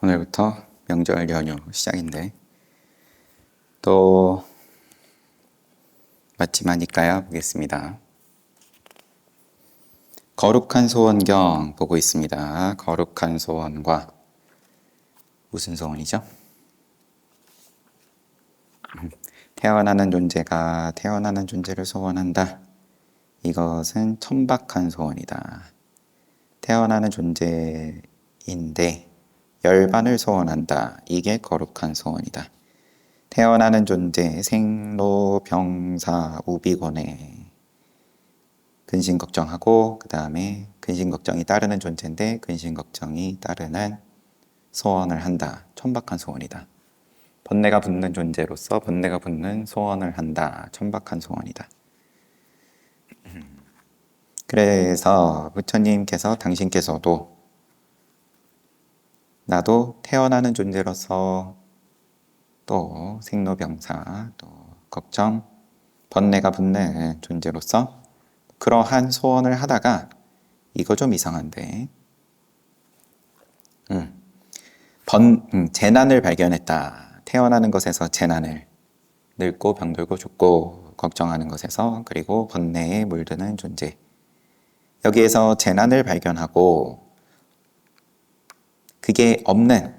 오늘부터 명절 연휴 시작인데 또 마침하니까요 보겠습니다. 거룩한 소원경 보고 있습니다. 거룩한 소원과 무슨 소원이죠? 태어나는 존재가 태어나는 존재를 소원한다. 이것은 천박한 소원이다. 태어나는 존재인데 열반을 소원한다. 이게 거룩한 소원이다. 태어나는 존재 생로병사 우비곤에 근심걱정하고 그 다음에 근심걱정이 따르는 존재인데 근심걱정이 따르는 소원을 한다. 천박한 소원이다. 번뇌가 붙는 존재로서 번뇌가 붙는 소원을 한다. 천박한 소원이다. 그래서 부처님께서 당신께서도 나도 태어나는 존재로서 또 생로병사 또 걱정 번뇌가 붙는 존재로서 그러한 소원을 하다가 이거 좀 이상한데 재난을 발견했다. 태어나는 것에서 재난을 늙고 병들고 죽고 걱정하는 것에서 그리고 번뇌에 물드는 존재 여기에서 재난을 발견하고 그게 없는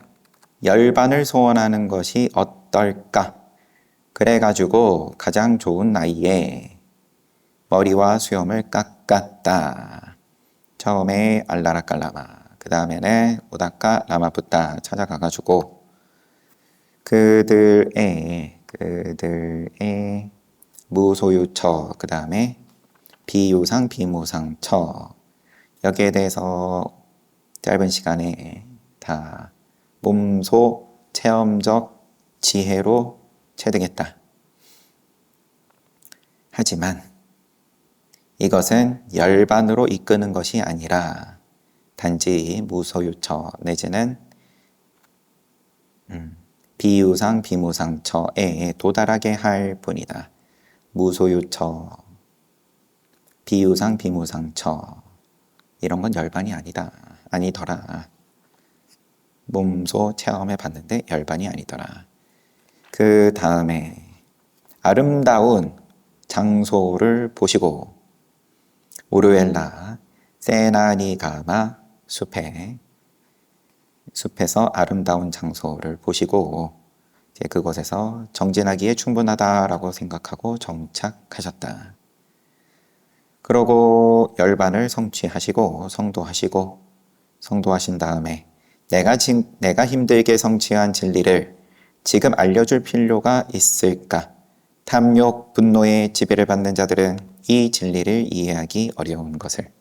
열반을 소원하는 것이 어떨까? 그래가지고 가장 좋은 나이에 머리와 수염을 깎았다. 처음에 알라라깔라마, 그 다음에는 오다카 라마푸타 찾아가가지고 그들의 무소유처, 그 다음에 비유상, 비무상처 여기에 대해서 짧은 시간에 다 몸소 체험적 지혜로 체득했다. 하지만 이것은 열반으로 이끄는 것이 아니라 단지 무소유처 내지는 비유상, 비무상처에 도달하게 할 뿐이다. 무소유처, 비유상, 비무상처 이런 건 열반이 아니더라. 몸소 체험해 봤는데 열반이 아니더라. 그 다음에 아름다운 장소를 보시고 우르엘라 세나니가마 숲에서 아름다운 장소를 보시고 이제 그곳에서 정진하기에 충분하다라고 생각하고 정착하셨다. 그러고 열반을 성취하시고 성도하신 다음에 내가 힘들게 성취한 진리를 지금 알려줄 필요가 있을까? 탐욕, 분노의 지배를 받는 자들은 이 진리를 이해하기 어려운 것을.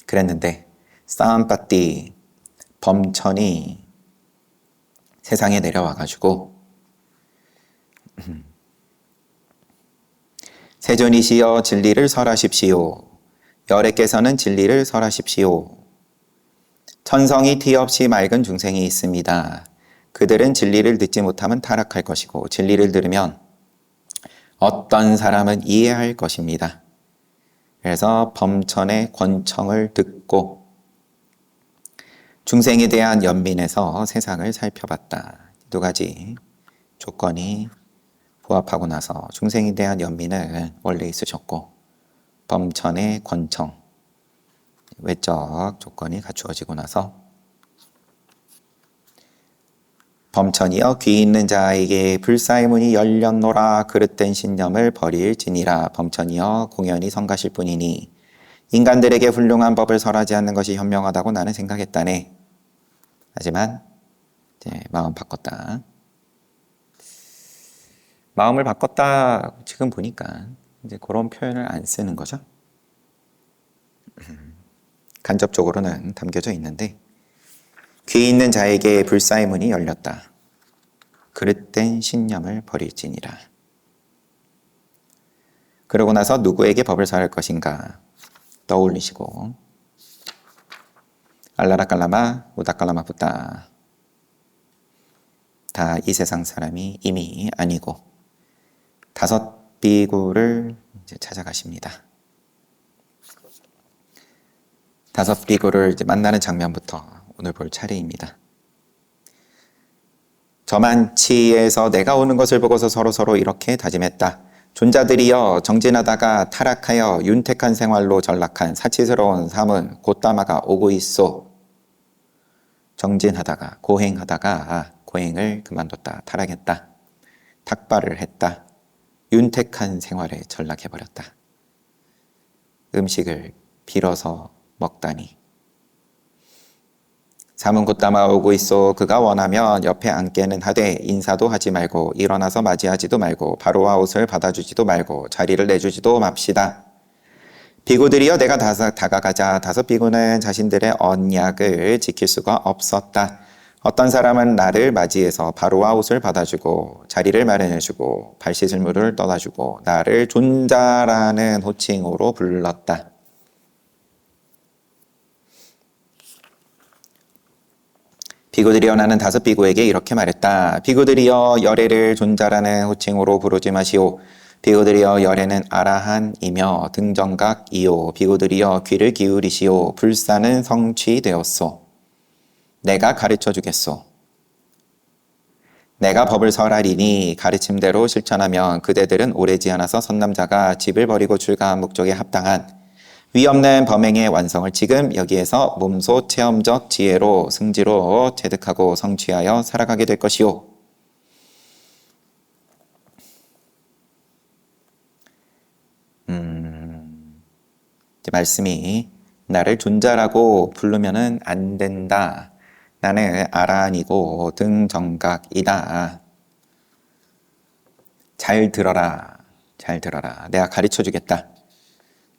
그랬는데 싸움빠띠 범천이 세상에 내려와가지고 세존이시여 진리를 설하십시오. 열애께서는 진리를 설하십시오. 천성이 티 없이 맑은 중생이 있습니다. 그들은 진리를 듣지 못하면 타락할 것이고 진리를 들으면 어떤 사람은 이해할 것입니다. 그래서 범천의 권청을 듣고 중생에 대한 연민에서 세상을 살펴봤다. 두 가지 조건이 부합하고 나서 중생에 대한 연민은 원래 있으셨고 범천의 권청 외적 조건이 갖추어지고 나서 범천이여 귀 있는 자에게 불사의 문이 열렸노라 그릇된 신념을 버릴지니라. 범천이여 공연히 성가실 뿐이니 인간들에게 훌륭한 법을 설하지 않는 것이 현명하다고 나는 생각했다네. 하지만 이제 마음 바꿨다. 마음을 바꿨다 지금 보니까 이제 그런 표현을 안 쓰는 거죠. 간접적으로는 담겨져 있는데 귀 있는 자에게 불사의 문이 열렸다. 그릇된 신념을 버릴지니라. 그러고 나서 누구에게 법을 설할 것인가 떠올리시고 알라라깔라마 우다깔라마푸타 다 이 세상 사람이 이미 아니고 다섯 비구를 이제 찾아가십니다. 다섯 비구를 이제 만나는 장면부터 오늘 볼 차례입니다. 저만치에서 내가 오는 것을 보고서 서로서로 이렇게 다짐했다. 존자들이여 정진하다가 타락하여 윤택한 생활로 전락한 사치스러운 삶은 곧다마가 오고 있소. 정진하다가 고행을 그만뒀다. 타락했다. 탁발을 했다. 윤택한 생활에 전락해버렸다. 음식을 빌어서 먹다니. 삶은 곧다마 오고 있어. 그가 원하면 옆에 앉게는 하되 인사도 하지 말고 일어나서 맞이하지도 말고 바로와 옷을 받아주지도 말고 자리를 내주지도 맙시다. 비구들이여 내가 다가가자. 5 비구는 자신들의 언약을 지킬 수가 없었다. 어떤 사람은 나를 맞이해서 바로와 옷을 받아주고 자리를 마련해주고 발 씻을 물을 떠다주고 나를 존자라는 호칭으로 불렀다. 비구들이여 나는 5 비구에게 이렇게 말했다. 비구들이여 열애를 존자라는 호칭으로 부르지 마시오. 비구들이여 열애는 아라한이며 등정각이요. 비구들이여 귀를 기울이시오. 불사는 성취되었소. 내가 가르쳐 주겠소. 내가 법을 설하리니 가르침대로 실천하면 그대들은 오래지 않아서 선남자가 집을 버리고 출가한 목적에 합당한 위없는 범행의 완성을 지금 여기에서 몸소 체험적 지혜로 승지로 체득하고 성취하여 살아가게 될 것이요. 말씀이 나를 존자라고 부르면은 안 된다. 나는 아라한이고 등정각이다. 잘 들어라. 잘 들어라. 내가 가르쳐 주겠다.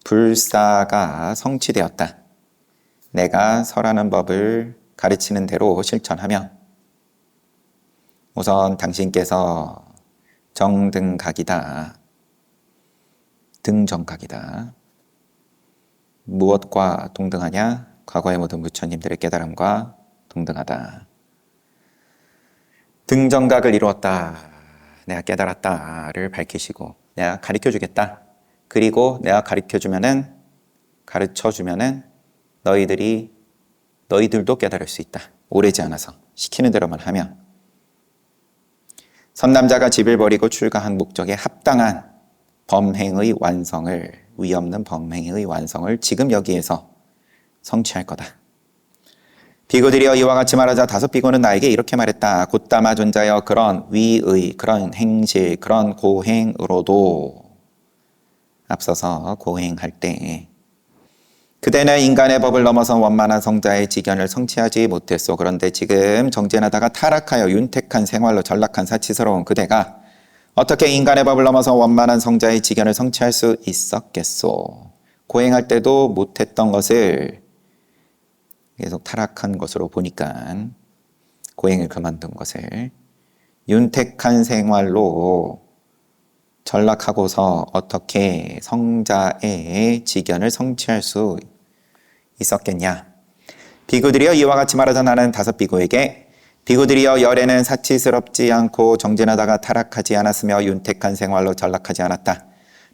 불사가 성취되었다. 내가 설하는 법을 가르치는 대로 실천하면 우선 당신께서 정등각이다. 등정각이다. 무엇과 동등하냐? 과거의 모든 부처님들의 깨달음과 동등하다. 등정각을 이루었다. 내가 깨달았다를 밝히시고 내가 가르쳐주겠다. 그리고 내가 가르쳐주면은 너희들도 깨달을 수 있다. 오래지 않아서 시키는 대로만 하면 선남자가 집을 버리고 출가한 목적에 합당한 범행의 완성을 위없는 범행의 완성을 지금 여기에서 성취할 거다. 비구들이여 이와 같이 말하자 5 비구는 나에게 이렇게 말했다. 곧다마 존자여 그런 위의 그런 행실 그런 고행으로도 앞서서 고행할 때 그대는 인간의 법을 넘어서 원만한 성자의 지견을 성취하지 못했소. 그런데 지금 정진하다가 타락하여 윤택한 생활로 전락한 사치스러운 그대가 어떻게 인간의 법을 넘어서 원만한 성자의 지견을 성취할 수 있었겠소. 고행할 때도 못했던 것을 계속 타락한 것으로 보니까 고행을 그만둔 것을 윤택한 생활로 전락하고서 어떻게 성자의 지견을 성취할 수 있었겠냐. 비구들이여 이와 같이 말하자 나는 5 비구에게 비구들이여 열애는 사치스럽지 않고 정진하다가 타락하지 않았으며 윤택한 생활로 전락하지 않았다.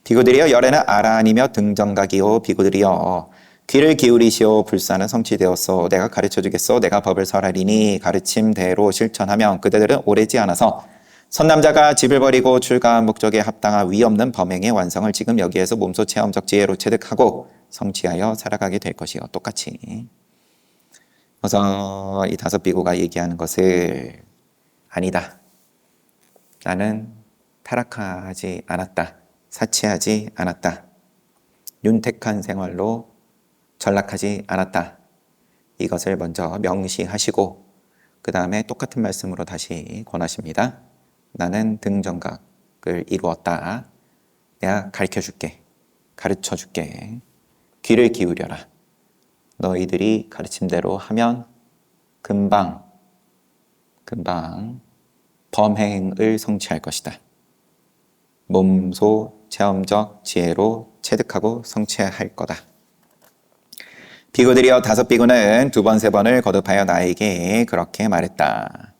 비구들이여 열애는 아라한이며 등정각이요. 비구들이여 귀를 기울이시오. 불사는 성취되었소. 내가 가르쳐 주겠소. 내가 법을 설하리니 가르침대로 실천하면 그대들은 오래지 않아서 선남자가 집을 버리고 출가한 목적에 합당한 위없는 범행의 완성을 지금 여기에서 몸소 체험적 지혜로 체득하고 성취하여 살아가게 될 것이요. 똑같이. 그래서 이 5 비구가 얘기하는 것을 아니다. 나는 타락하지 않았다. 사치하지 않았다. 윤택한 생활로 전락하지 않았다. 이것을 먼저 명시하시고 그 다음에 똑같은 말씀으로 다시 권하십니다. 나는 등정각을 이루었다. 내가 가르쳐줄게. 가르쳐줄게. 귀를 기울여라. 너희들이 가르침대로 하면 금방 범행을 성취할 것이다. 몸소 체험적 지혜로 체득하고 성취할 거다. 비구들이여 5 비구는 2번 3번을 거듭하여 나에게 그렇게 말했다.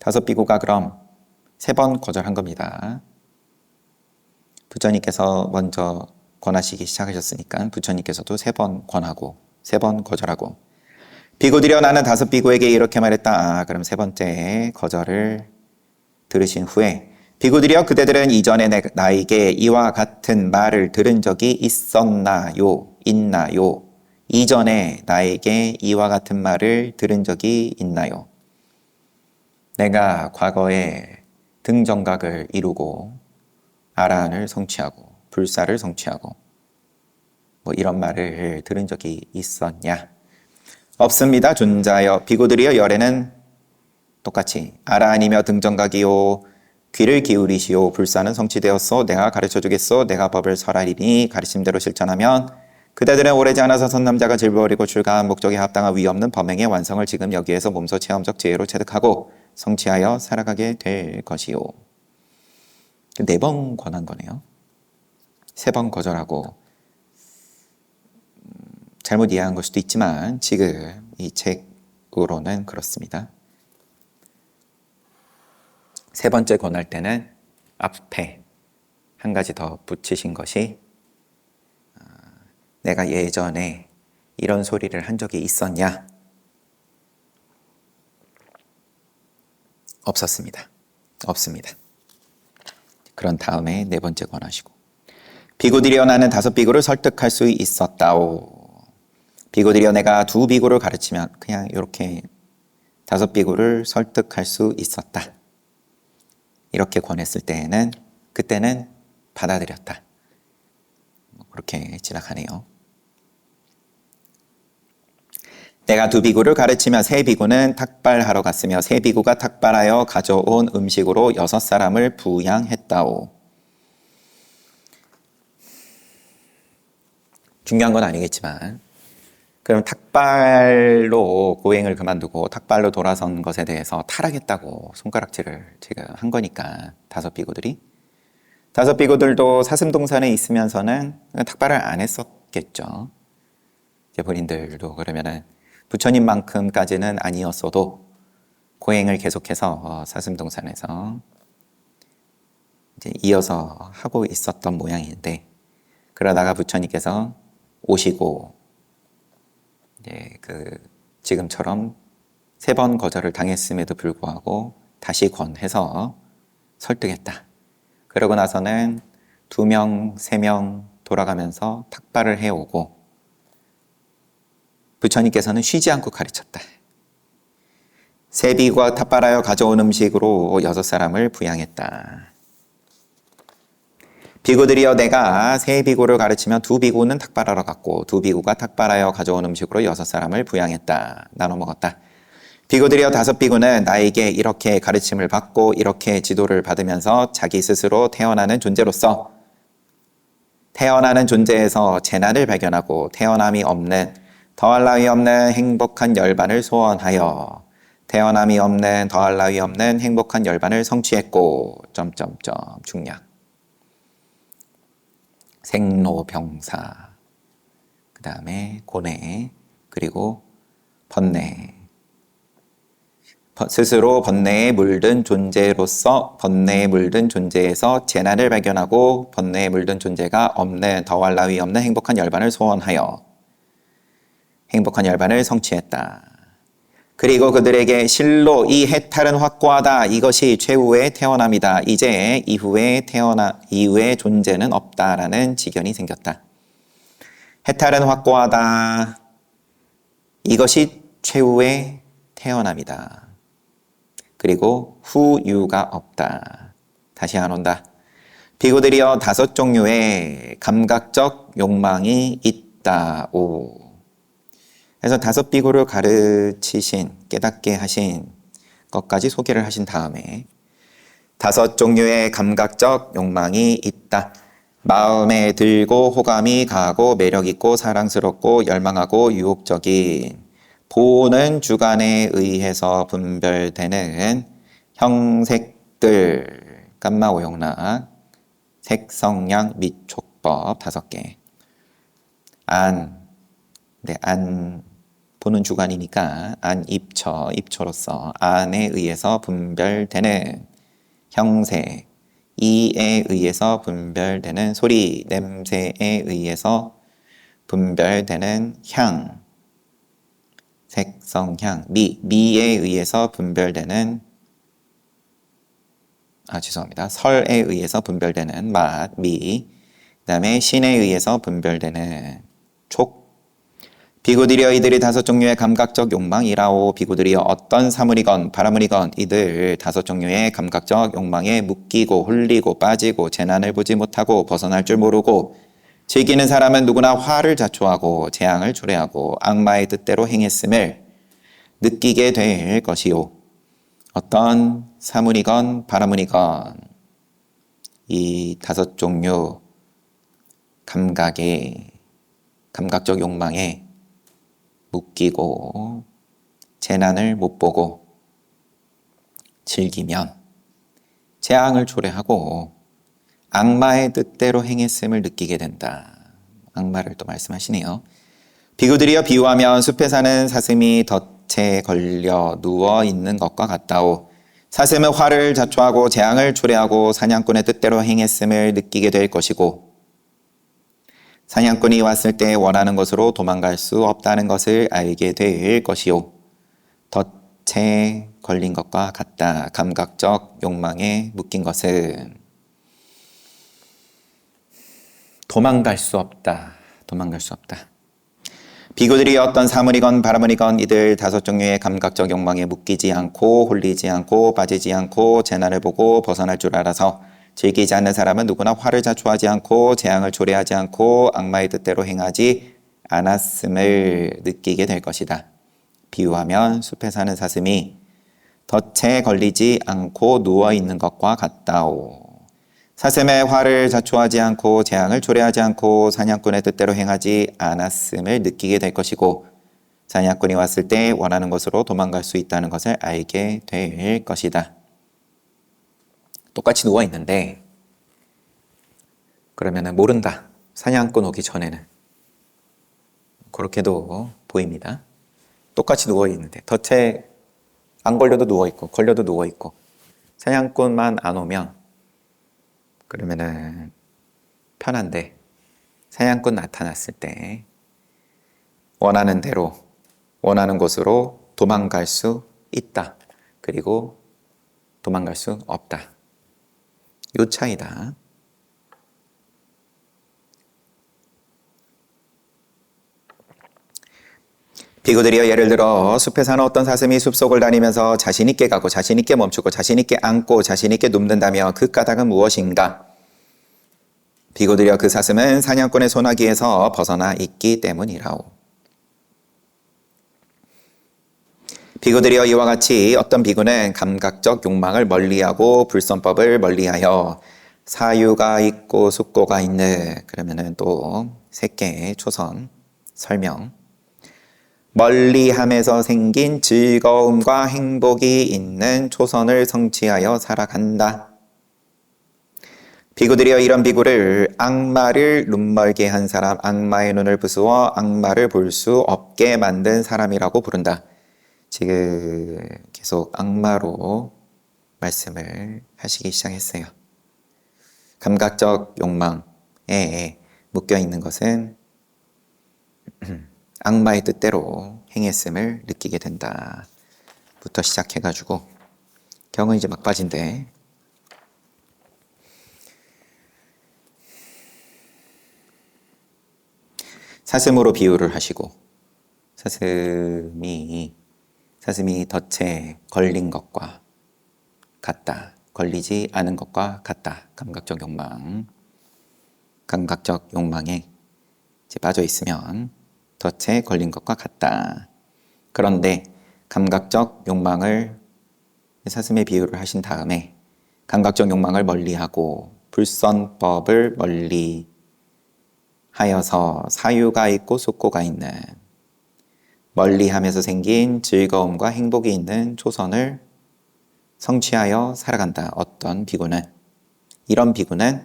5 비구가 그럼 3번 거절한 겁니다. 부처님께서 먼저 권하시기 시작하셨으니까 부처님께서도 3번 권하고 3번 거절하고 비구들여 나는 다섯 비구에게 이렇게 말했다. 그럼 세 번째 거절을 들으신 후에 비구들여 그대들은 이전에 나에게 이와 같은 말을 들은 적이 있었나요? 있나요? 이전에 나에게 이와 같은 말을 들은 적이 있나요? 내가 과거에 등정각을 이루고 아라한을 성취하고 불사를 성취하고 뭐 이런 말을 들은 적이 있었냐? 없습니다. 존자여 비구들이여 열에는 똑같이 아라한이며 등정각이요 귀를 기울이시오 불사는 성취되었소 내가 가르쳐주겠소 내가 법을 설하리니 가르침대로 실천하면 그대들은 오래지 않아서 선남자가 질버리고 출가한 목적에 합당한 위없는 범행의 완성을 지금 여기에서 몸소 체험적 지혜로 체득하고 성취하여 살아가게 될 것이요. 4번 권한 거네요. 3번 거절하고 잘못 이해한 걸 수도 있지만 지금 이 책으로는 그렇습니다. 세 번째 권할 때는 앞에 한 가지 더 붙이신 것이 내가 예전에 이런 소리를 한 적이 있었냐? 없었습니다. 없습니다. 그런 다음에 네 번째 권하시고 비구들이여 나는 다섯 비구를 설득할 수 있었다오. 비구들이여 내가 두 비구를 가르치면 그냥 이렇게 다섯 비구를 설득할 수 있었다. 이렇게 권했을 때에는 그때는 받아들였다. 그렇게 지나가네요. 내가 두 비구를 가르치며 세 비구는 탁발하러 갔으며 세 비구가 탁발하여 가져온 음식으로 6사람을 부양했다오. 중요한 건 아니겠지만 그럼 탁발로 고행을 그만두고 탁발로 돌아선 것에 대해서 타락했다고 손가락질을 지금 한 거니까 다섯 비구들이 다섯 비구들도 사슴동산에 있으면서는 탁발을 안 했었겠죠. 이제 본인들도 그러면은 부처님만큼까지는 아니었어도 고행을 계속해서 사슴동산에서 이제 이어서 하고 있었던 모양인데 그러다가 부처님께서 오시고 이제 지금처럼 3번 거절을 당했음에도 불구하고 다시 권해서 설득했다. 그러고 나서는 2명, 3명 돌아가면서 탁발을 해오고 부처님께서는 쉬지 않고 가르쳤다. 세 비구가 탁발하여 가져온 음식으로 6사람을 부양했다. 비구들이여 내가 세 비구를 가르치면 두 비구는 탁발하러 갔고 두 비구가 탁발하여 가져온 음식으로 6사람을 부양했다. 나눠 먹었다. 비구들이여 다섯 비구는 나에게 이렇게 가르침을 받고 이렇게 지도를 받으면서 자기 스스로 태어나는 존재로서 태어나는 존재에서 재난을 발견하고 태어남이 없는 더할 나위 없는 행복한 열반을 소원하여 태어남이 없는 더할 나위 없는 행복한 열반을 성취했고 중략 생로병사 그 다음에 고뇌 그리고 번뇌 스스로 번뇌에 물든 존재로서 번뇌에 물든 존재에서 재난을 발견하고 번뇌에 물든 존재가 없는 더할 나위 없는 행복한 열반을 소원하여 행복한 열반을 성취했다. 그리고 그들에게 실로 이 해탈은 확고하다. 이것이 최후의 태어남이다. 이제 이후의 존재는 없다라는 지견이 생겼다. 해탈은 확고하다. 이것이 최후의 태어남이다. 그리고 후유가 없다. 다시 안 온다. 비구들이여 5종류의 감각적 욕망이 있다오. 그래서 5 비구를 가르치신, 깨닫게 하신 것까지 소개를 하신 다음에 5 종류의 감각적 욕망이 있다. 마음에 들고 호감이 가고 매력있고 사랑스럽고 열망하고 유혹적인 보는 주관에 의해서 분별되는 형색들, 감마오용락, 색성량 및 촉법 5개. 안 보는 주관이니까 입처로서 안에 의해서 분별되는 형색, 이에 의해서 분별되는 소리, 냄새에 의해서 분별되는 향, 색, 성, 향, 미에 의해서 분별되는 설에 의해서 분별되는 맛, 미. 그 다음에 신에 의해서 분별되는 촉. 비구들이여 이들이 다섯 종류의 감각적 욕망이라오. 비구들이여 어떤 사물이건 바라물이건 이들 다섯 종류의 감각적 욕망에 묶이고 홀리고 빠지고 재난을 보지 못하고 벗어날 줄 모르고 즐기는 사람은 누구나 화를 자초하고 재앙을 초래하고 악마의 뜻대로 행했음을 느끼게 될 것이요. 어떤 사물이건 바라물이건 이 다섯 종류 감각적 욕망에 묶이고 재난을 못 보고 즐기면 재앙을 초래하고 악마의 뜻대로 행했음을 느끼게 된다. 악마를 또 말씀하시네요. 비구들이여 비유하면 숲에 사는 사슴이 덫에 걸려 누워 있는 것과 같다오. 사슴은 화를 자초하고 재앙을 초래하고 사냥꾼의 뜻대로 행했음을 느끼게 될 것이고 사냥꾼이 왔을 때 원하는 것으로 도망갈 수 없다는 것을 알게 될 것이요. 덫에 걸린 것과 같다. 감각적 욕망에 묶인 것은 도망갈 수 없다. 비구들이 어떤 사물이건 바라물이건 이들 다섯 종류의 감각적 욕망에 묶이지 않고 홀리지 않고 빠지지 않고 재난을 보고 벗어날 줄 알아서 즐기지 않는 사람은 누구나 화를 자초하지 않고 재앙을 초래하지 않고 악마의 뜻대로 행하지 않았음을 느끼게 될 것이다. 비유하면 숲에 사는 사슴이 덫에 걸리지 않고 누워있는 것과 같다오. 사슴의 화를 자초하지 않고 재앙을 초래하지 않고 사냥꾼의 뜻대로 행하지 않았음을 느끼게 될 것이고 사냥꾼이 왔을 때 원하는 것으로 도망갈 수 있다는 것을 알게 될 것이다. 똑같이 누워있는데 그러면 모른다. 사냥꾼 오기 전에는. 그렇게도 보입니다. 똑같이 누워있는데 덫에 안 걸려도 누워있고 걸려도 누워있고 사냥꾼만 안 오면 그러면은 편한데 사냥꾼 나타났을 때 원하는 대로 원하는 곳으로 도망갈 수 있다. 그리고 도망갈 수 없다. 요 차이다. 비구들이여 예를 들어 숲에 사는 어떤 사슴이 숲속을 다니면서 자신 있게 가고 자신 있게 멈추고 자신 있게 앉고 자신 있게 눕는다며 그 까닭은 무엇인가? 비구들이여 그 사슴은 사냥꾼의 소나기에서 벗어나 있기 때문이라오. 비구들이여 이와 같이 어떤 비구는 감각적 욕망을 멀리하고 불선법을 멀리하여 사유가 있고 숙고가 있는 그러면은 또 세 개의 초선 설명 멀리함에서 생긴 즐거움과 행복이 있는 초선을 성취하여 살아간다. 비구들이여 이런 비구를 악마를 눈멀게 한 사람, 악마의 눈을 부수어 악마를 볼 수 없게 만든 사람이라고 부른다. 지금 계속 악마로 말씀을 하시기 시작했어요. 감각적 욕망에 묶여 있는 것은 악마의 뜻대로 행했음을 느끼게 된다. 부터 시작해가지고 경은 이제 막바지인데 사슴으로 비유를 하시고 사슴이 덫에 걸린 것과 같다. 걸리지 않은 것과 같다. 감각적 욕망에 이제 빠져 있으면 덫에 걸린 것과 같다. 그런데 감각적 욕망을 사슴의 비유를 하신 다음에 감각적 욕망을 멀리하고 불선법을 멀리하여서 사유가 있고 숙고가 있는 멀리하면서 생긴 즐거움과 행복이 있는 초선을 성취하여 살아간다. 어떤 비구는 이런 비구는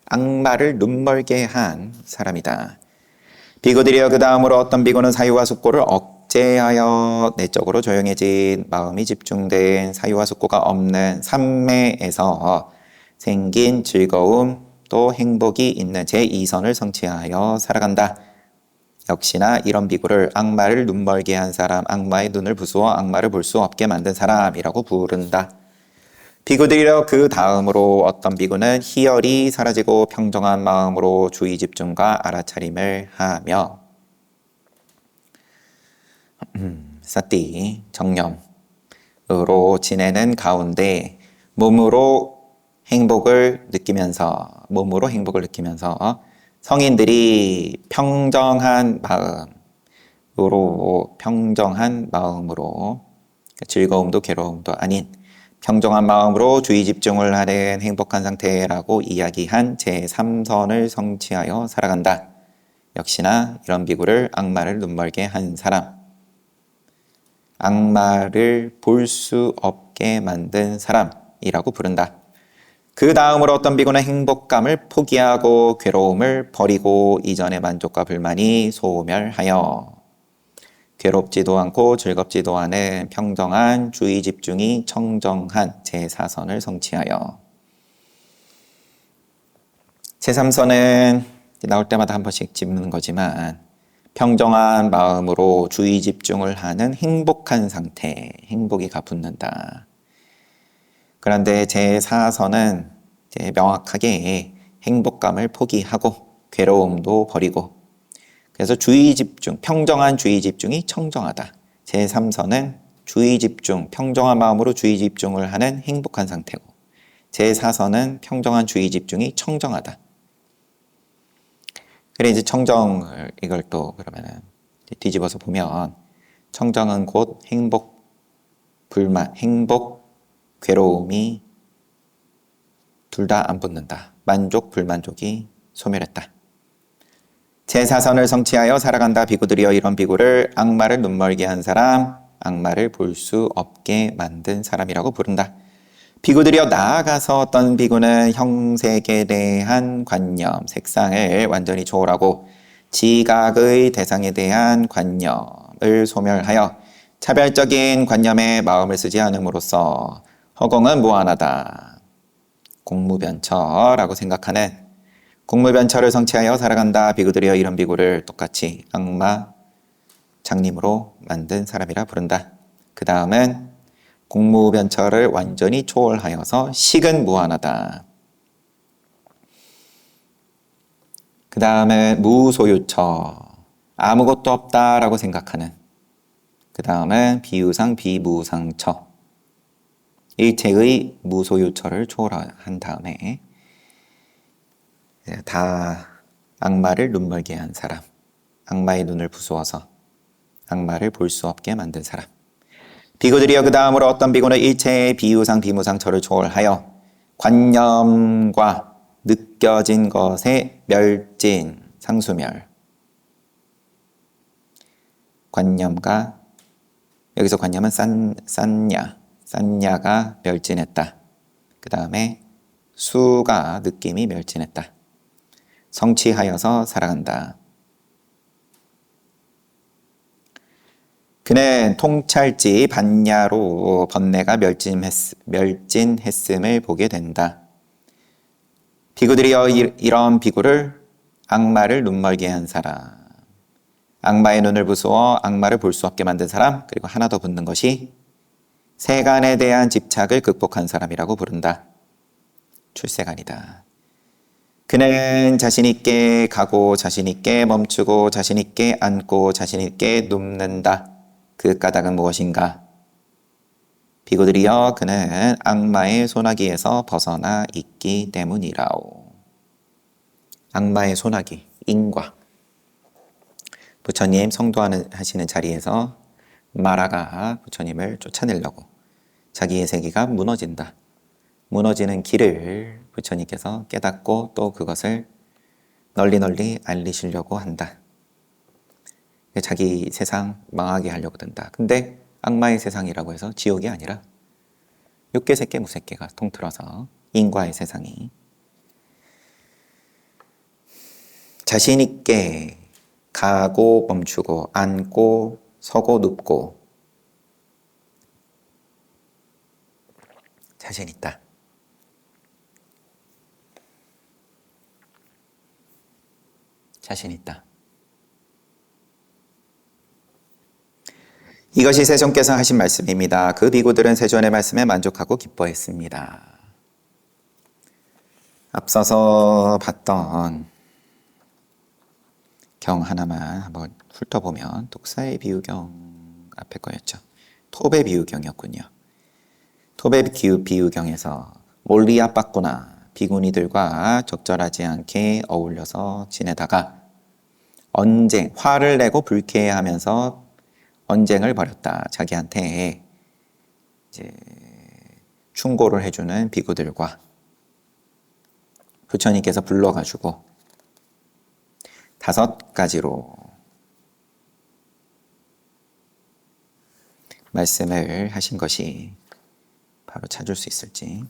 악마를 눈멀게 한 사람이다. 비구들이여 그 다음으로 어떤 비구는 사유와 숙고를 억제하여 내적으로 조용해진 마음이 집중된 사유와 숙고가 없는 삼매에서 생긴 즐거움 또 행복이 있는 제2선을 성취하여 살아간다. 역시나 이런 비구를 악마를 눈멀게 한 사람, 악마의 눈을 부수어 악마를 볼 수 없게 만든 사람이라고 부른다. 비구들이여 그 다음으로 어떤 비구는 희열이 사라지고 평정한 마음으로 주의 집중과 알아차림을 하며 사띠 정념으로 지내는 가운데 몸으로 행복을 느끼면서 성인들이 평정한 마음으로 즐거움도 괴로움도 아닌 평정한 마음으로 주의 집중을 하는 행복한 상태라고 이야기한 제3선을 성취하여 살아간다. 역시나 이런 비구를 악마를 눈멀게 한 사람, 악마를 볼 수 없게 만든 사람이라고 부른다. 그 다음으로 어떤 비구는 행복감을 포기하고 괴로움을 버리고 이전의 만족과 불만이 소멸하여 괴롭지도 않고 즐겁지도 않은 평정한 주의 집중이 청정한 제4선을 성취하여 제3선은 나올 때마다 한 번씩 짚는 거지만 평정한 마음으로 주의 집중을 하는 행복한 상태, 행복이가 붙는다. 그런데 제4선은 명확하게 행복감을 포기하고 괴로움도 버리고 그래서 주의 집중, 평정한 주의 집중이 청정하다. 제3선은 주의 집중, 평정한 마음으로 주의 집중을 하는 행복한 상태고 제4선은 평정한 주의 집중이 청정하다. 그래 이제 청정을 이걸 또 그러면은 뒤집어서 보면 청정은 곧 행복, 불만, 행복, 괴로움이 둘 다 안 붙는다. 만족, 불만족이 소멸했다. 제4선을 성취하여 살아간다. 비구들이여 이런 비구를 악마를 눈멀게 한 사람, 악마를 볼 수 없게 만든 사람이라고 부른다. 비구들이여 나아가서 어떤 비구는 형색에 대한 관념, 색상을 완전히 초월하고 지각의 대상에 대한 관념을 소멸하여 차별적인 관념에 마음을 쓰지 않음으로써 허공은 무한하다. 공무변처라고 생각하는 공무변처를 성취하여 살아간다. 비구들이여 이런 비구를 똑같이 악마 장님으로 만든 사람이라 부른다. 그 다음은 공무변처를 완전히 초월하여서 식은 무한하다. 그 다음은 무소유처, 아무것도 없다라고 생각하는. 그 다음은 비유상 비무상처, 일체의 무소유처를 초월한 다음에 다 악마를 눈멀게 한 사람, 악마의 눈을 부수어서 악마를 볼 수 없게 만든 사람. 비구들이여 그 다음으로 어떤 비구는 일체의 비유상 비무상처를 초월하여 관념과 느껴진 것의 멸진, 상수멸. 관념과 여기서 관념은 싼냐가 멸진했다. 그 다음에 수가 느낌이 멸진했다. 성취하여서 살아간다. 그는 통찰지 반야로 번뇌가 멸진했음을 보게 된다. 비구들이여 이런 비구를 악마를 눈멀게 한 사람, 악마의 눈을 부수어 악마를 볼 수 없게 만든 사람, 그리고 하나 더 붙는 것이 세간에 대한 집착을 극복한 사람이라고 부른다. 출세간이다. 그는 자신있게 가고 자신있게 멈추고 자신있게 앉고 자신있게 눕는다. 그 까닭은 무엇인가? 비구들이여 그는 악마의 소나기에서 벗어나 있기 때문이라오. 악마의 소나기, 인과. 부처님 성도하시는 자리에서 마라가 부처님을 쫓아내려고 자기의 세계가 무너진다. 무너지는 길을 부처님께서 깨닫고 또 그것을 널리 알리시려고 한다. 자기 세상 망하게 하려고 든다. 근데 악마의 세상이라고 해서 지옥이 아니라 육계, 색계, 무색계가 통틀어서 인과의 세상이 자신 있게 가고 멈추고 앉고 서고 눕고 자신 있다. 자신 있다. 이것이 세존께서 하신 말씀입니다. 그 비구들은 세존의 말씀에 만족하고 기뻐했습니다. 앞서서 봤던 경 하나만 한번 훑어보면 독사의 비유경 앞에 거였죠. 톱의 비유경이었군요. 톱의 비유경에서 몰리 압박구나 비구니들과 적절하지 않게 어울려서 지내다가 화를 내고 불쾌해하면서 언쟁을 벌였다. 자기한테 이제 충고를 해주는 비구들과 부처님께서 불러가지고 5가지로 말씀을 하신 것이 바로 찾을 수 있을지.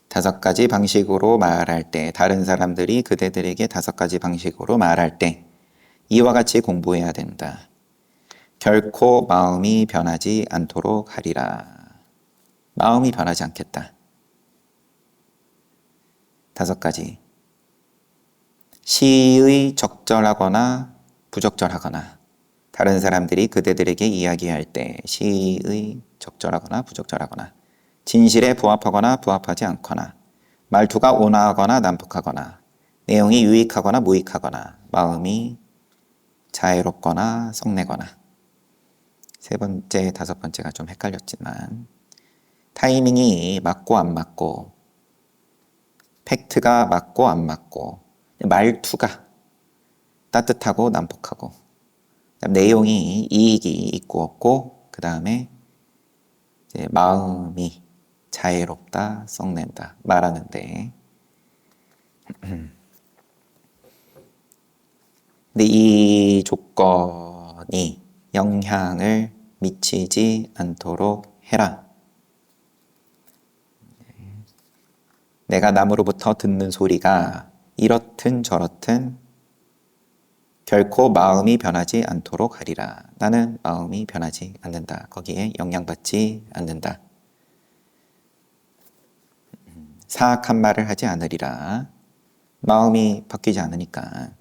다섯 가지 방식으로 말할 때, 다른 사람들이 그대들에게 5가지 방식으로 말할 때 이와 같이 공부해야 된다. 결코 마음이 변하지 않도록 하리라. 마음이 변하지 않겠다. 5가지. 시의 적절하거나 부적절하거나, 다른 사람들이 그대들에게 이야기할 때 시의 적절하거나 부적절하거나, 진실에 부합하거나 부합하지 않거나, 말투가 온화하거나 난폭하거나, 내용이 유익하거나 무익하거나, 마음이 자애롭거나 성내거나. 3번째, 5번째가 좀 헷갈렸지만 타이밍이 맞고 안 맞고, 팩트가 맞고 안 맞고, 말투가 따뜻하고 난폭하고, 내용이 이익이 있고 없고, 그 다음에 마음이 자애롭다, 썩낸다 말하는데, 근데 이 조건이 영향을 미치지 않도록 해라. 내가 남으로부터 듣는 소리가 이렇든 저렇든 결코 마음이 변하지 않도록 하리라. 나는 마음이 변하지 않는다. 거기에 영향받지 않는다. 사악한 말을 하지 않으리라. 마음이 바뀌지 않으니까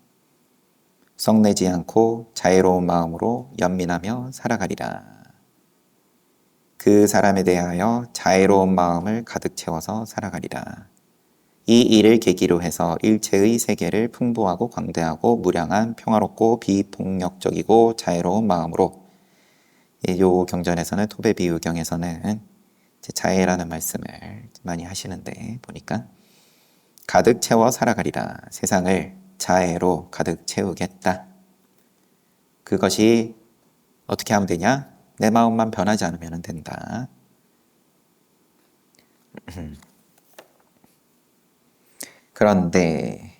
썩내지 않고 자애로운 마음으로 연민하며 살아가리라. 그 사람에 대하여 자애로운 마음을 가득 채워서 살아가리라. 이 일을 계기로 해서 일체의 세계를 풍부하고 광대하고 무량한 평화롭고 비폭력적이고 자애로운 마음으로, 이 경전에서는 톱의 비유경에서는 자애라는 말씀을 많이 하시는데 보니까 가득 채워 살아가리라. 세상을 자애로 가득 채우겠다. 그것이 어떻게 하면 되냐? 내 마음만 변하지 않으면 된다. 그런데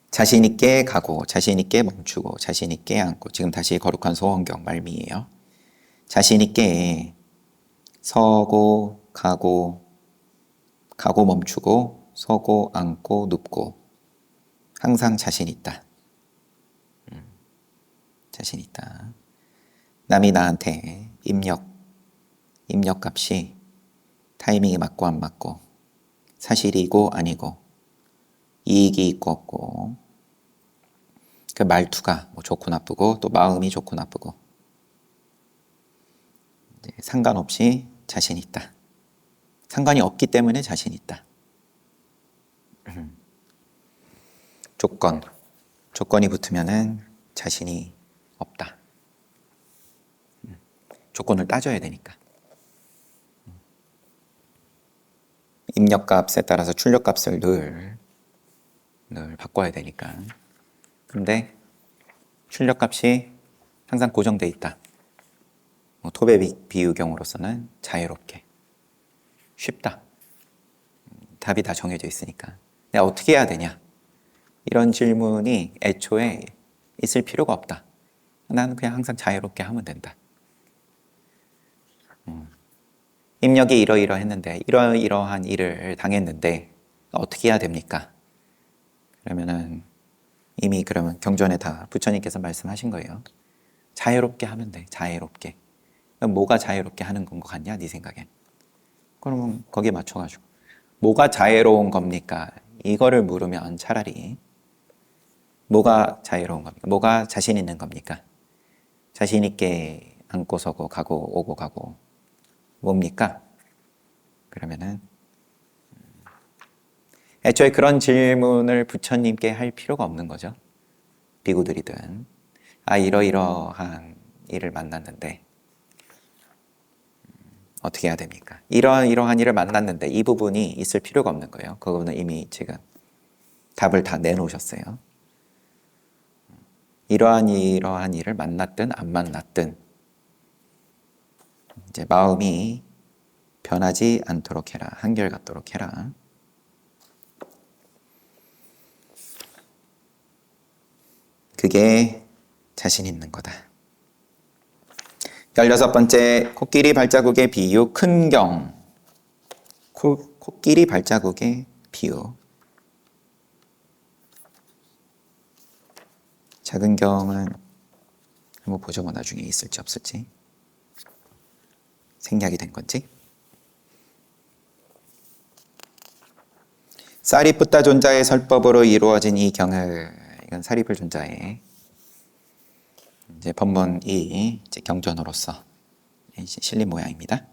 자신 있게 가고 자신 있게 멈추고 자신 있게 앉고, 지금 다시 거룩한 소원경 말미에요. 자신 있게 서고 가고 멈추고 서고 앉고 눕고 항상 자신 있다. 자신 있다. 남이 나한테 입력값이 타이밍이 맞고 안 맞고, 사실이고 아니고, 이익이 있고 없고, 그 말투가 뭐 좋고 나쁘고, 또 마음이 좋고 나쁘고, 상관없이 자신 있다. 상관이 없기 때문에 자신 있다. 조건이 붙으면은 자신이 없다. 조건을 따져야 되니까. 입력값에 따라서 출력값을 늘 바꿔야 되니까. 근데 출력값이 항상 고정돼 있다. 톱의 비유경으로서는 자유롭게 쉽다. 답이 다 정해져 있으니까. 내가 어떻게 해야 되냐? 이런 질문이 애초에 있을 필요가 없다. 나는 그냥 항상 자유롭게 하면 된다. 입력이 이러이러했는데, 이러이러한 일을 당했는데 어떻게 해야 됩니까? 그러면은 이미 그러면 경전에 다 부처님께서 말씀하신 거예요. 자유롭게 하면 돼. 자유롭게. 뭐가 자유롭게 하는 건 것 같냐? 네 생각엔. 그러면 거기에 맞춰가지고 뭐가 자애로운 겁니까? 이거를 물으면 차라리 뭐가 자유로운 겁니까? 뭐가 자신 있는 겁니까? 자신 있게 앉고 서고 가고 오고 가고 뭡니까? 그러면은 애초에 그런 질문을 부처님께 할 필요가 없는 거죠. 비구들이든 이러이러한 일을 만났는데 어떻게 해야 됩니까? 이러한 일을 만났는데 이 부분이 있을 필요가 없는 거예요. 그거는 이미 지금 답을 다 내놓으셨어요. 이러한 일을 만났든 안 만났든 이제 마음이 변하지 않도록 해라. 한결같도록 해라. 그게 자신 있는 거다. 16번째, 코끼리 발자국의 비유, 큰 경. 코끼리 발자국의 비유. 작은 경은 한번 보죠. 뭐 나중에 있을지 없을지. 생략이 된 건지. 사리푸타 존자의 설법으로 이루어진 이 경을, 이건 사리풀 존자의 이제 법문이 이제 경전으로서 실린 모양입니다.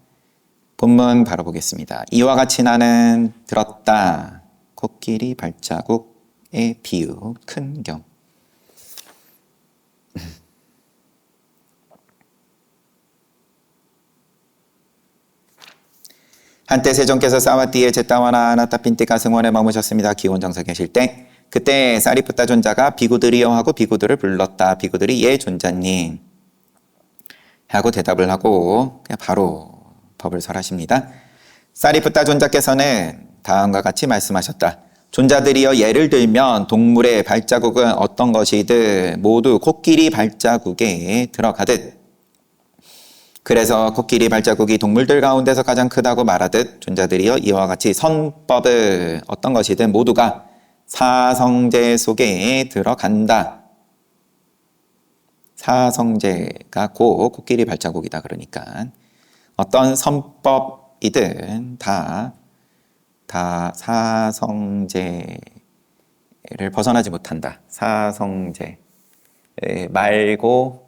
본문 바로 보겠습니다. 이와 같이 나는 들었다. 코끼리 발자국의 비유, 큰 경. 한때 세종께서 사와띠의 제타와나 아나타핀티가 승원에 머무셨습니다. 기원정서 계실 때 그때 사리푸타 존자가 비구들이여 하고 비구들을 불렀다. 비구들이 예 존자님 하고 대답을 하고 그냥 바로 법을 설하십니다. 사리푸타 존자께서는 다음과 같이 말씀하셨다. 존자들이여 예를 들면 동물의 발자국은 어떤 것이든 모두 코끼리 발자국에 들어가듯 그래서 코끼리 발자국이 동물들 가운데서 가장 크다고 말하듯 존자들이여 이와 같이 선법을 어떤 것이든 모두가 사성제 속에 들어간다. 사성제가 곧 코끼리 발자국이다. 그러니까 어떤 선법이든 다 사성제를 벗어나지 못한다. 사성제 말고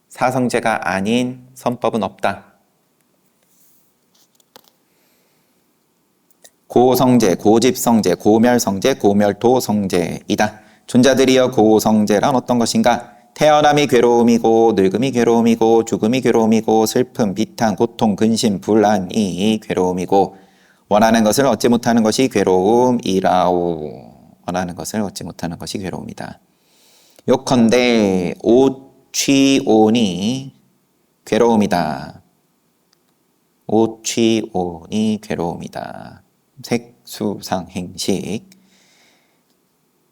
사성제가 아닌 선법은 없다. 고성제, 고집성제, 고멸성제, 고멸도성제이다. 존자들이여 고성제란 어떤 것인가? 태어남이 괴로움이고 늙음이 괴로움이고 죽음이 괴로움이고 슬픔, 비탄, 고통, 근심, 불안이 괴로움이고 원하는 것을 얻지 못하는 것이 괴로움이라오. 원하는 것을 얻지 못하는 것이 괴로움이다. 요컨대 오취온이 괴로움이다. 오취온이 괴로움이다. 색수상행식.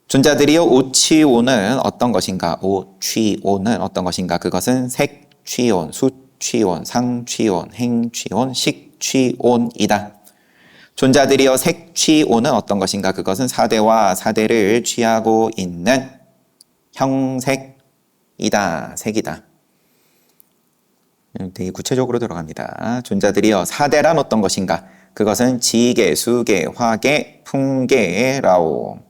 존자들이여 오취온은 어떤 것인가? 오취온은 어떤 것인가? 그것은 색취온, 수취온, 상취온, 행취온, 식취온이다. 존자들이여 색취온은 어떤 것인가? 그것은 사대와 사대를 취하고 있는 형색이다. 색이다. 되게 구체적으로 들어갑니다. 존자들이여 사대란 어떤 것인가? 그것은 지계, 수계, 화계, 풍계라오.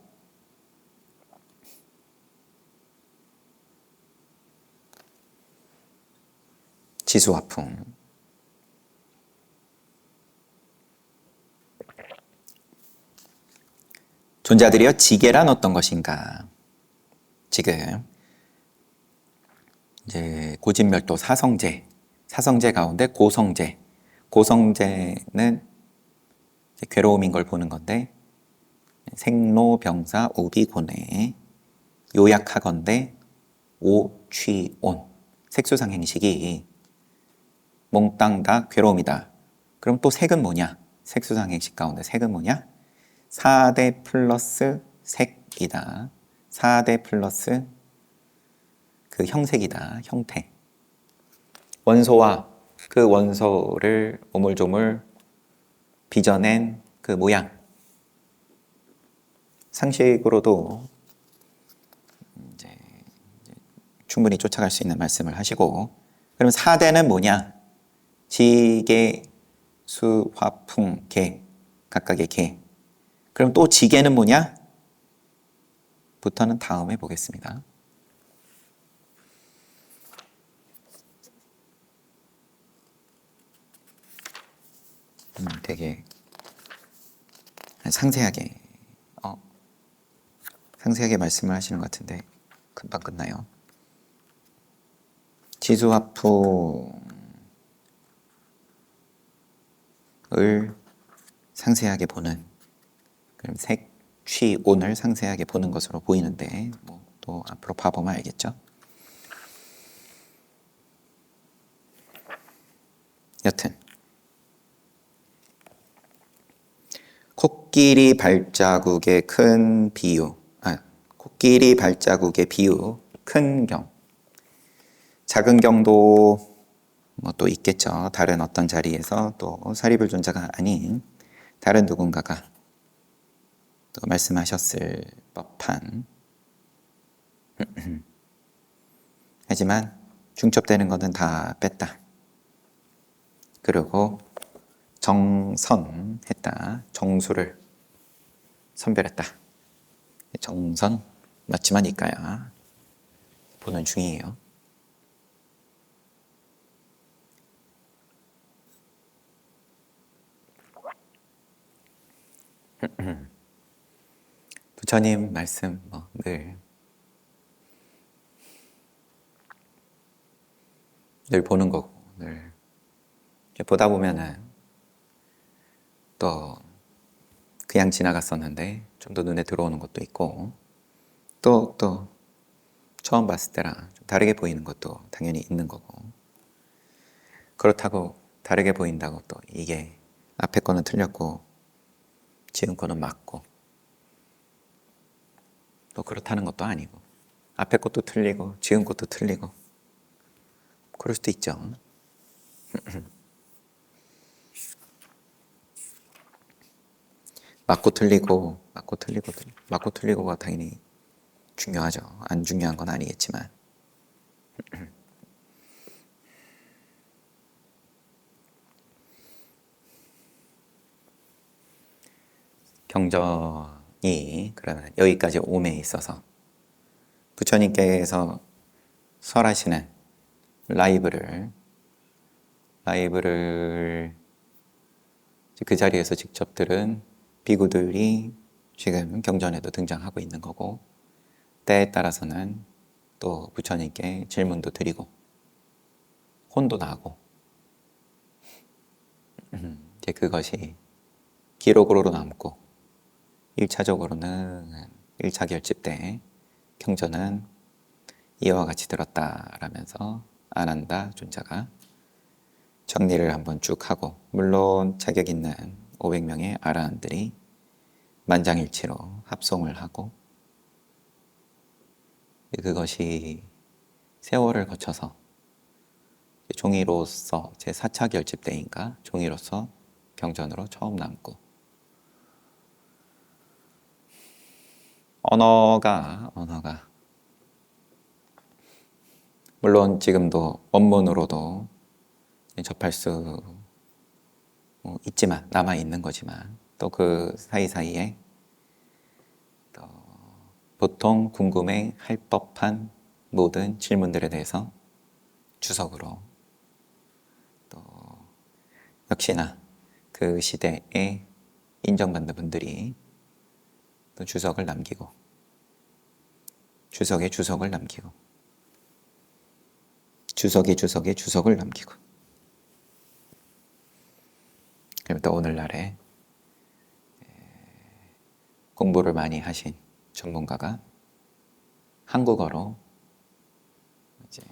지수화풍. 존자들이여 지계란 어떤 것인가? 지금 이제 고진멸도 사성제 가운데 고성제. 고성제는 괴로움인 걸 보는 건데 생로병사 오비고뇌 요약하건대 오취온 색수상행식이 몽땅 다 괴로움이다. 그럼 또 색은 뭐냐? 색수상행식 가운데 색은 뭐냐? 4대 플러스 색이다. 4대 플러스 그 형색이다. 형태. 원소와 그 원소를 오물조물 빚어낸 그 모양. 상식으로도 이제 충분히 쫓아갈 수 있는 말씀을 하시고, 그럼 4대는 뭐냐? 지계, 수, 화, 풍, 개. 각각의 개. 그럼 또 지게는 뭐냐? 부터는 다음에 보겠습니다. 되게 상세하게 상세하게 말씀을 하시는 것 같은데 금방 끝나요. 지수화풍을 상세하게 보는, 그럼 색, 취, 온을 상세하게 보는 것으로 보이는데 또 앞으로 봐보면 알겠죠. 여튼 코끼리 발자국의 큰 비유, 코끼리 발자국의 비유, 큰 경. 작은 경도 또 있겠죠. 다른 어떤 자리에서 또 사리불존자가 아닌 다른 누군가가 또 말씀하셨을 법한 하지만 중첩되는 것은 다 뺐다. 그리고 정선했다. 정수를 선별했다. 정선 맞지만 이까야 보는 중이에요. 부처님 말씀 늘 보는 거고, 늘 보다 보면은 또 그냥 지나갔었는데 좀 더 눈에 들어오는 것도 있고, 또 처음 봤을 때랑 좀 다르게 보이는 것도 당연히 있는 거고, 그렇다고 다르게 보인다고 또 이게 앞에 거는 틀렸고 지금 거는 맞고 또 그렇다는 것도 아니고, 앞에 것도 틀리고 지금 것도 틀리고 그럴 수도 있죠. 맞고 틀리고가 당연히 중요하죠. 안 중요한 건 아니겠지만. 경전이 그러면 여기까지 옴에 있어서 부처님께서 설하시는 라이브를 그 자리에서 직접 들은 비구들이 지금 경전에도 등장하고 있는 거고, 때에 따라서는 또 부처님께 질문도 드리고 혼도 나고, 이제 그것이 기록으로 남고 1차적으로는 1차 결집 때 경전은 이와 같이 들었다라면서 아난다 존자가 정리를 한번 쭉 하고, 물론 자격 있는 500명의 아라한들이 만장일치로 합송을 하고, 그것이 세월을 거쳐서 종이로서 제4차 결집 때인가 종이로서 경전으로 처음 남고, 언어가 물론 지금도 원문으로도 접할 수 있지만, 남아 있는 거지만, 또 그 사이사이에 또 보통 궁금해 할 법한 모든 질문들에 대해서 주석으로, 또 역시나 그 시대에 인정받는 분들이 또 주석을 남기고, 주석에 주석을 남기고, 주석에 주석을 남기고, 그리고 또 오늘날에 공부를 많이 하신 전문가가 한국어로 이제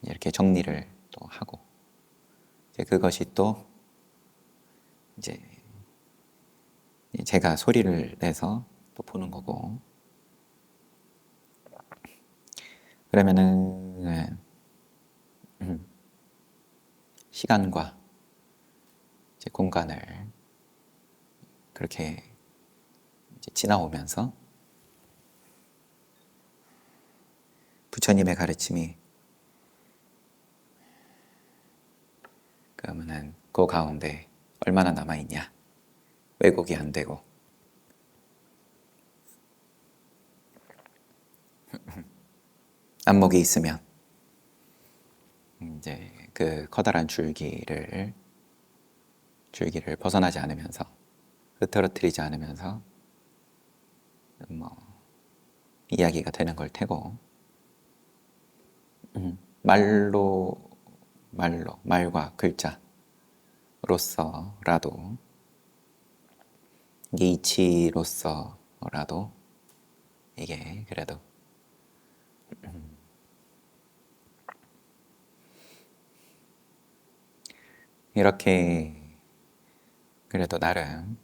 이렇게 정리를 또 하고, 이제 그것이 또 이제 제가 소리를 내서 또 보는 거고, 그러면은 시간과 이제 공간을 그렇게 이제 지나오면서 부처님의 가르침이 그러면은 그 가운데 얼마나 남아있냐? 왜곡이 안 되고. 안목이 있으면 이제 그 커다란 줄기를 벗어나지 않으면서, 흐트러뜨리지 않으면서 뭐 이야기가 되는 걸 테고, 말과 글자로서라도, 이게 이치로서라도 이게 그래도 이렇게 그래도 나름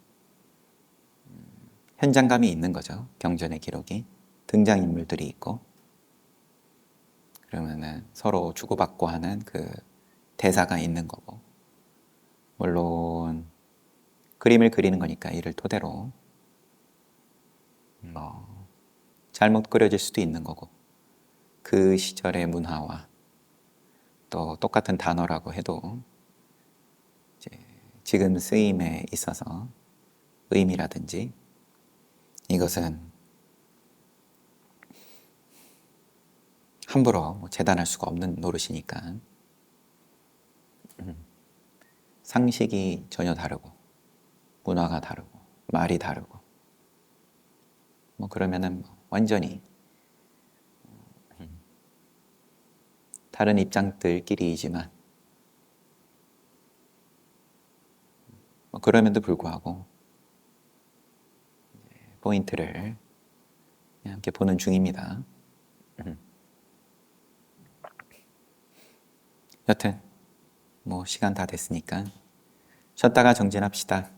현장감이 있는 거죠. 경전의 기록이 등장인물들이 있고, 그러면은 서로 주고받고 하는 그 대사가 있는 거고, 물론 그림을 그리는 거니까 이를 토대로 뭐 잘못 그려질 수도 있는 거고, 그 시절의 문화와 또 똑같은 단어라고 해도 이제 지금 쓰임에 있어서 의미라든지 이것은 함부로 뭐 재단할 수가 없는 노릇이니까 상식이 전혀 다르고 문화가 다르고 말이 다르고 뭐 그러면은 완전히 다른 입장들끼리이지만 뭐 그럼에도 불구하고 포인트를 함께 보는 중입니다. 여튼 뭐 시간 다 됐으니까 쉬었다가 정진합시다.